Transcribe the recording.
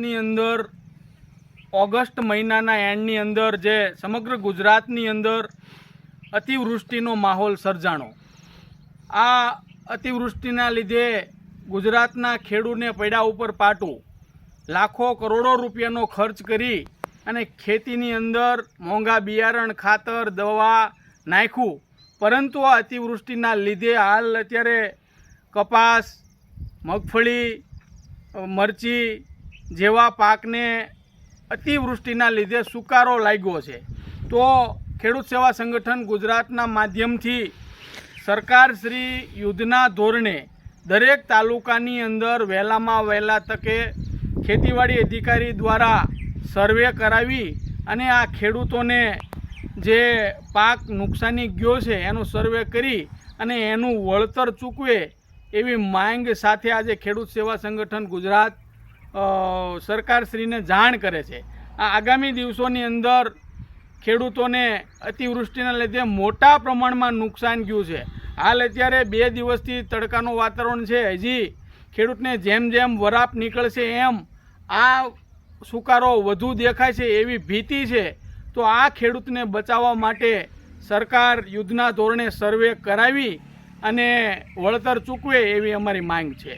ની અંદર ઓગસ્ટ મહિનાના એન્ડની અંદર જે સમગ્ર ગુજરાતની અંદર અતિવૃષ્ટિનો માહોલ સર્જાણો. આ અતિવૃષ્ટિના લીધે ગુજરાતના ખેડૂતને પૈડા ઉપર પાટું, લાખો કરોડો રૂપિયાનો ખર્ચ કરી અને ખેતીની અંદર મોંઘા બિયારણ, ખાતર, દવા નાખ્યું, પરંતુ આ અતિવૃષ્ટિના લીધે હાલ અત્યારે કપાસ, મગફળી, મરચી જેવા પાકને અતિવૃષ્ટિના લીધે સુકારો લાગ્યો છે. તો ખેડૂત સેવા સંગઠન ગુજરાતના માધ્યમથી સરકારશ્રી યુદ્ધના ધોરણે દરેક તાલુકાની અંદર વહેલામાં વહેલા તકે ખેતીવાડી અધિકારી દ્વારા સર્વે કરાવી અને આ ખેડૂતોને જે પાક નુકસાની ગયો છે એનું સર્વે કરી અને એનું વળતર ચૂકવે એવી માંગ સાથે આજે ખેડૂત સેવા સંગઠન ગુજરાત સરકારશ્રીને જાણ કરે છે. આ આગામી દિવસોની અંદર ખેડૂતોને અતિવૃષ્ટિના લીધે મોટા પ્રમાણમાં નુકસાન ગયું છે. હાલ અત્યારે 2 દિવસથી તડકાનું વાતાવરણ છે. હજી ખેડૂતને જેમ જેમ વરાપ નીકળશે એમ આ સુકારો વધુ દેખાય છે એવી ભીતિ છે. તો આ ખેડૂતને બચાવવા માટે સરકાર યુદ્ધના ધોરણે સર્વે કરાવી અને વળતર ચૂકવે એવી અમારી માંગ છે.